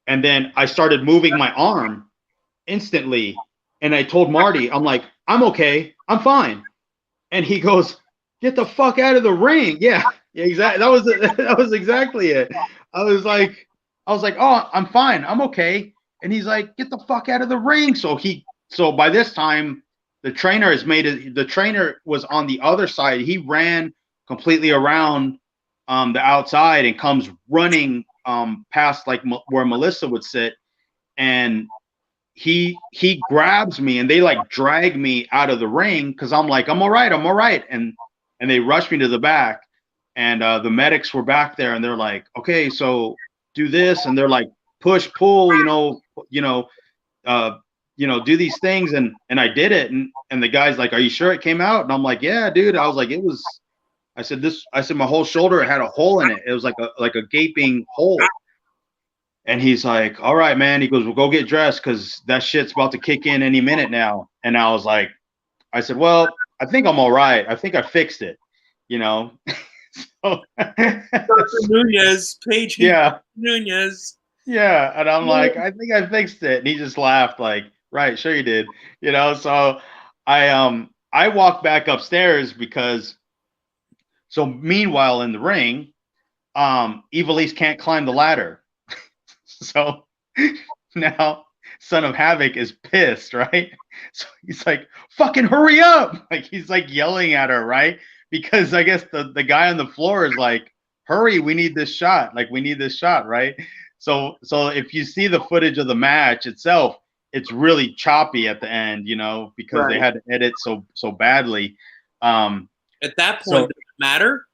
And then I started moving my arm instantly. And I told Marty, I'm like, "I'm okay. I'm fine." And he goes, "Get the fuck out of the ring." Yeah, exactly. That was exactly it. I was like, "Oh, I'm fine. I'm okay." And he's like, "Get the fuck out of the ring." So by this time, the trainer was on the other side. He ran completely around the outside and comes running past like where Melissa would sit, and he grabs me and they like drag me out of the ring because I'm like, I'm all right. And they rushed me to the back, and the medics were back there and they're like, "Okay, so do this," and they're like, "Push, pull, do these things," and I did it, and the guy's like, "Are you sure it came out?" And I'm like, "Yeah, dude." I was like, I said my whole shoulder had a hole in it. It was like a gaping hole. And he's like, "All right, man." He goes, "Well, go get dressed because that shit's about to kick in any minute now." And I was like, I said, "Well, I think I'm all right. I think I fixed it, So, Dr. Nunez, Paige. Yeah. Nunez. Yeah. And I'm like, "I think I fixed it." And he just laughed like, "Right, sure you did." So I walked back upstairs so meanwhile in the ring, Evilise can't climb the ladder. So now Son of Havoc is pissed, right? So he's like, fucking hurry up. Like he's like yelling at her, right? Because I guess the guy on the floor is like, hurry, we need this shot. Like we need this shot, right? So if you see the footage of the match itself, it's really choppy at the end, you know, because they Right. had to edit so badly. At that point, So does it matter?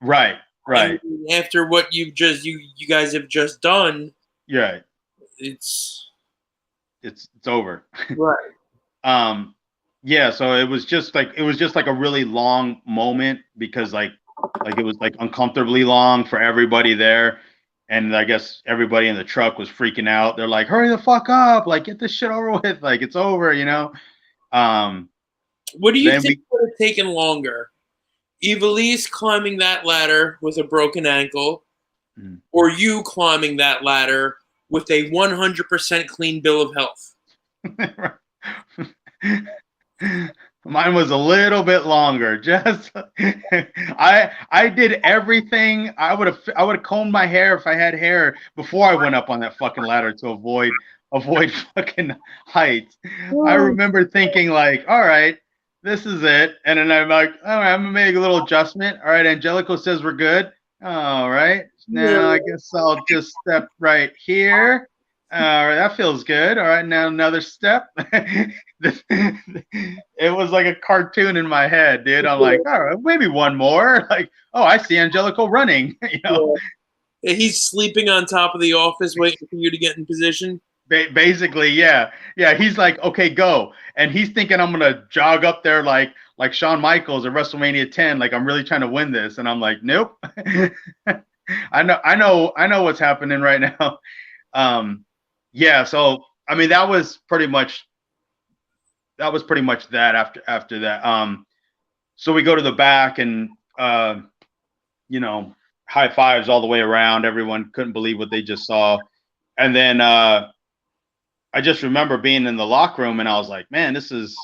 right, I right, mean, after what you guys have just done, right. it's It's over. right. Yeah, so it was just like a really long moment because like it was like uncomfortably long for everybody there. And I guess everybody in the truck was freaking out. They're like, hurry the fuck up, like get this shit over with, like it's over, you know. What do you Then think we would have taken longer? Evilise climbing that ladder with a broken ankle, or you climbing that ladder with a 100% clean bill of health? Mine was a little bit longer. Just I did everything. I would have combed my hair if I had hair before I went up on that fucking ladder to avoid fucking heights. I remember thinking like, all right, this is it. And then I'm like, all right, I'm gonna make a little adjustment. All right, Angelico says we're good. All right. Now I guess I'll just step right here. All right, that feels good. All right, now another step. It was like a cartoon in my head, dude. I'm like, all right, maybe one more. Like, oh, I see Angelico running. You know, He's sleeping on top of the office waiting for you to get in position. basically, yeah, yeah. He's like, okay, go, and he's thinking I'm gonna jog up there like Shawn Michaels at WrestleMania 10. Like I'm really trying to win this, and I'm like, nope. I know what's happening right now. Yeah, so I mean that was pretty much that after that. So we go to the back and you know, high fives all the way around. Everyone couldn't believe what they just saw. And then I just remember being in the locker room and I was like, man, this is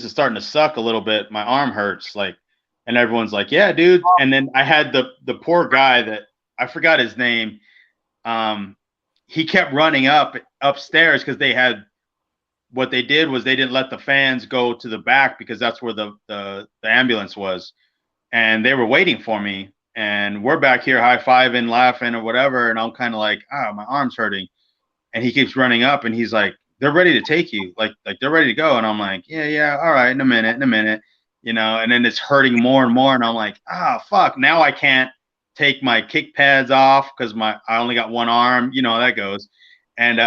starting to suck a little bit. My arm hurts. Like, and everyone's like, yeah, dude. And then I had the poor guy that I forgot his name. He kept running upstairs because they had what they did was they didn't let the fans go to the back because that's where the ambulance was, and they were waiting for me. And we're back here high-fiving, laughing, or whatever, and I'm kind of like, my arm's hurting. And he keeps running up, and he's like, they're ready to take you, like they're ready to go. And I'm like, yeah, all right, in a minute, you know. And then it's hurting more and more, and I'm like, fuck, now I can't take my kick pads off because I only got one arm, you know how that goes. And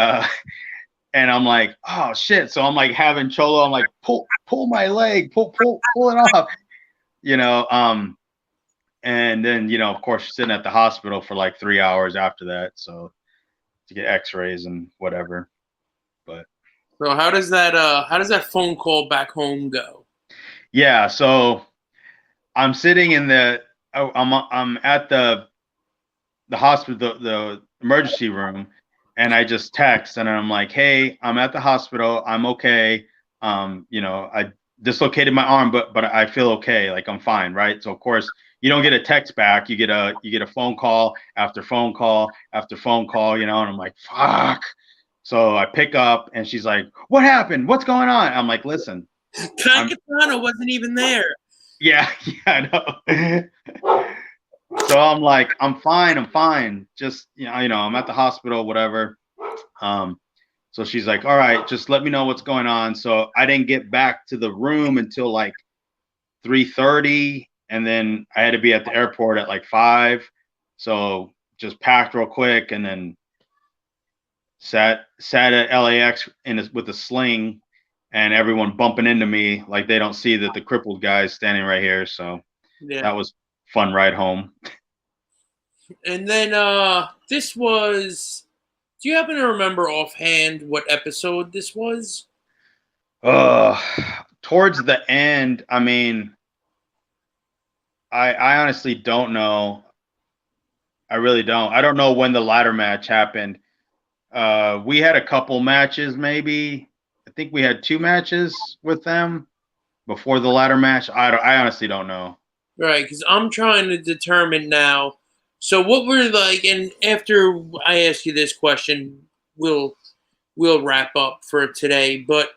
and I'm like, oh shit. So I'm like having Cholo, I'm like, pull my leg, pull it off, you know. And then, you know, of course, sitting at the hospital for like 3 hours after that, so to get X-rays and whatever. But So how does that phone call back home go? yeah, so I'm sitting in I'm at the hospital, the emergency room, and I just text and I'm like, hey, I'm at the hospital. I'm okay. You know, I dislocated my arm, but I feel okay. Like I'm fine, right? So of course you don't get a text back. You get a phone call after phone call after phone call, you know, and I'm like, fuck. So I pick up and she's like, what happened? What's going on? I'm like, listen, Katana wasn't even there. yeah, I know. So I'm like, I'm fine. Just, you know, I'm at the hospital, whatever. So she's like, all right, just let me know what's going on. So I didn't get back to the room until like 3:30, and then I had to be at the airport at like 5. So just packed real quick and then sat at LAX with a sling and everyone bumping into me like they don't see that the crippled guy's standing right here. So Yeah. that was fun ride home. And then this was. Do you happen to remember offhand what episode this was? Towards the end, I mean, I honestly don't know. I really don't. I don't know when the ladder match happened. We had a couple matches, maybe. I think we had 2 matches with them before the ladder match. I honestly don't know. Right, because I'm trying to determine now. So what were like, and after I ask you this question, we'll we'll wrap up for today. But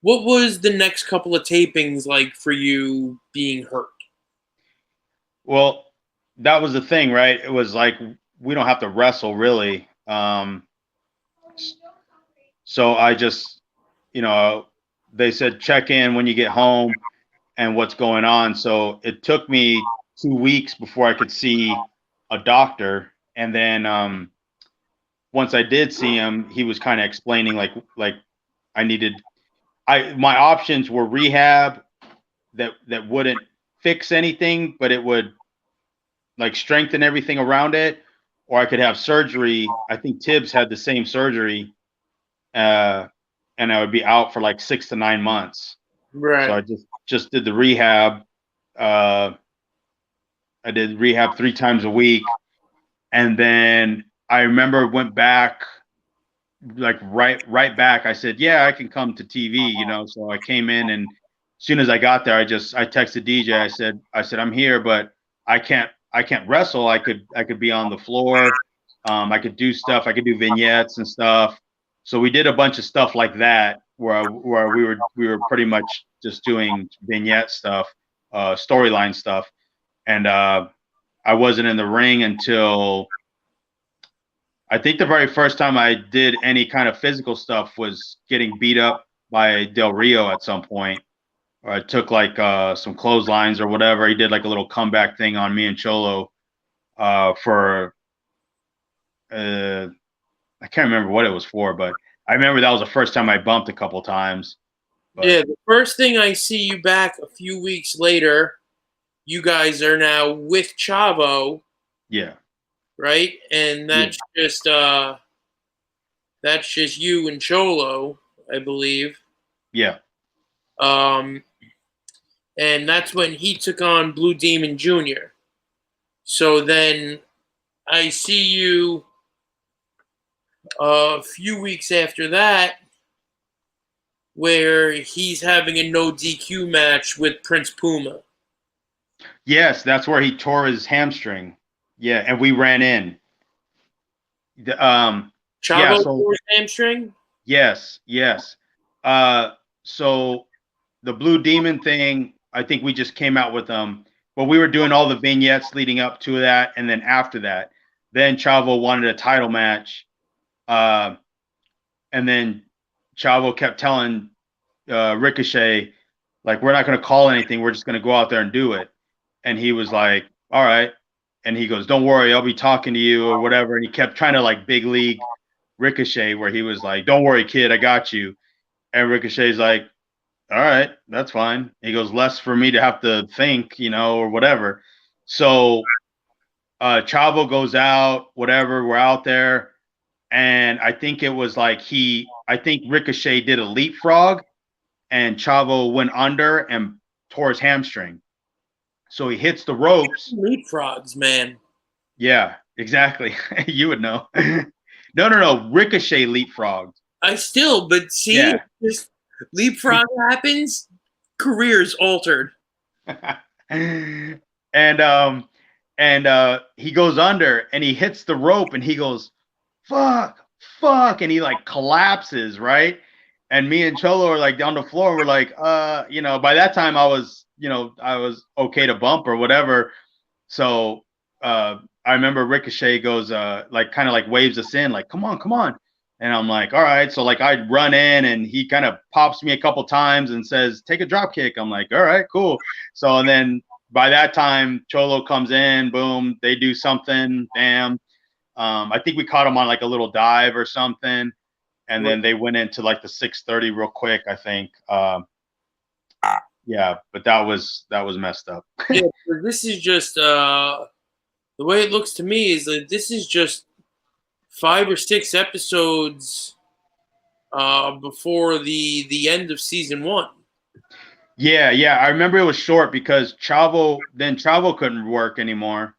what was the next couple of tapings like for you being hurt? Well, that was the thing, right? It was like we don't have to wrestle really. So I just, they said check in when you get home and what's going on. So it took me 2 weeks before I could see a doctor, and then once I did see him, he was kind of explaining like my options were rehab that wouldn't fix anything, but it would like strengthen everything around it, or I could have surgery. I think Tibbs had the same surgery, and I would be out for like 6 to 9 months. Right. So I just did the rehab. I did rehab 3 times a week, and then I remember went back like right back. I said, yeah, I can come to TV, So I came in, and as soon as I got there, I texted DJ. I said I'm here, but I can't wrestle. I could be on the floor. I could do stuff. I could do vignettes and stuff. So we did a bunch of stuff like that where we were pretty much just doing vignette stuff, storyline stuff, and I wasn't in the ring until I think the very first time I did any kind of physical stuff was getting beat up by Del Rio at some point. Or I took like some clotheslines or whatever. He did like a little comeback thing on me and Cholo for I can't remember what it was for, but I remember that was the first time I bumped a couple times. But, yeah, the first thing I see you back a few weeks later, you guys are now with Chavo. Yeah. Right? And that's just you and Cholo, I believe. Yeah. And that's when he took on Blue Demon Jr. So then I see you a few weeks after that where he's having a no DQ match with Prince Puma. Yes, that's where he tore his hamstring. Yeah, and we ran in. Chavo tore his hamstring? Yes. So the Blue Demon thing, I think we just came out with them. But we were doing all the vignettes leading up to that, and then after that, then Chavo wanted a title match. And then Chavo kept telling Ricochet, like, we're not going to call anything. We're just going to go out there and do it. And he was like, all right. And he goes, don't worry, I'll be talking to you or whatever. And he kept trying to like big league Ricochet, where he was like, don't worry, kid, I got you. And Ricochet's like, all right, that's fine. He goes, less for me to have to think, or whatever. So Chavo goes out, whatever, we're out there. And I think it was like I think Ricochet did a leapfrog and Chavo went under and tore his hamstring. So he hits the ropes. Leapfrogs, man. Yeah, exactly. You would know. No. Ricochet leapfrogged. But see, just leapfrog happens, career's altered. And he goes under and he hits the rope and he goes, fuck, and he like collapses, right? And me and Cholo are like on the floor. We're like, by that time I was okay to bump or whatever. So I remember Ricochet goes like kind of like waves us in, like, come on. And I'm like, all right. So like I run in and he kind of pops me a couple times and says, take a drop kick. I'm like, all right, cool. So and then by that time Cholo comes in, boom, they do something, bam. I think we caught him on like a little dive or something. And then they went into like the 630 real quick, I think. Yeah, but that was messed up. Yeah, this is just the way it looks to me is that this is just 5 or 6 episodes before the end of season 1. Yeah. I remember it was short because Chavo couldn't work anymore.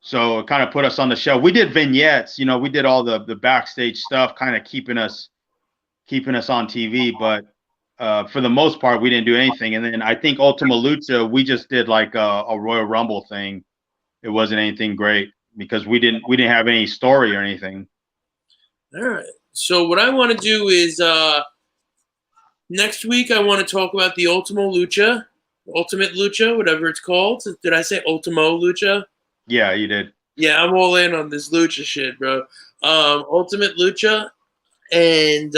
So it kind of put us on the show. We did vignettes, we did all the backstage stuff, kind of keeping us on TV. But for the most part, we didn't do anything. And then I think Ultima Lucha, we just did like a Royal Rumble thing. It wasn't anything great because we didn't have any story or anything. All right. So what I want to do is next week I want to talk about the Ultimo Lucha, Ultimate Lucha, whatever it's called. Did I say Ultimo Lucha? Yeah, you did. Yeah, I'm all in on this Lucha shit, bro. Ultimate Lucha, and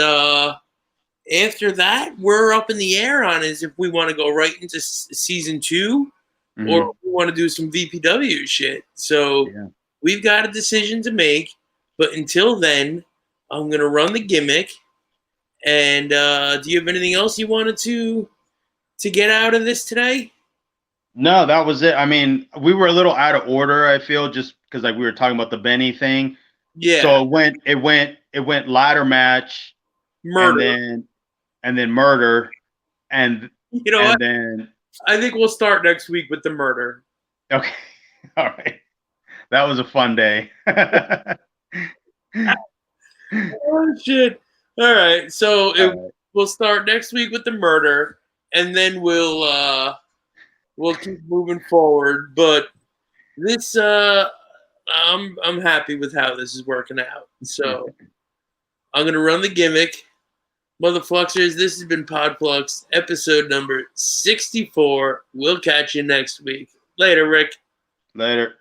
after that, we're up in the air on is if we want to go right into season 2, or if we want to do some VPW shit. So we've got a decision to make. But until then, I'm gonna run the gimmick. And do you have anything else you wanted to get out of this today? No, that was it. I mean, we were a little out of order, I feel, just because like we were talking about the Benny thing. Yeah. So it went ladder match, Murder. and then murder, and you know and what? then I think we'll start next week with the murder. okay, all right. That was a fun day. Oh shit! All right, so we'll start next week with the murder, and then we'll keep moving forward. But this I'm happy with how this is working out. So I'm gonna run the gimmick. Motherfluxxers, this has been Podfluxxx, episode number 64. We'll catch you next week. Later, Rick. Later.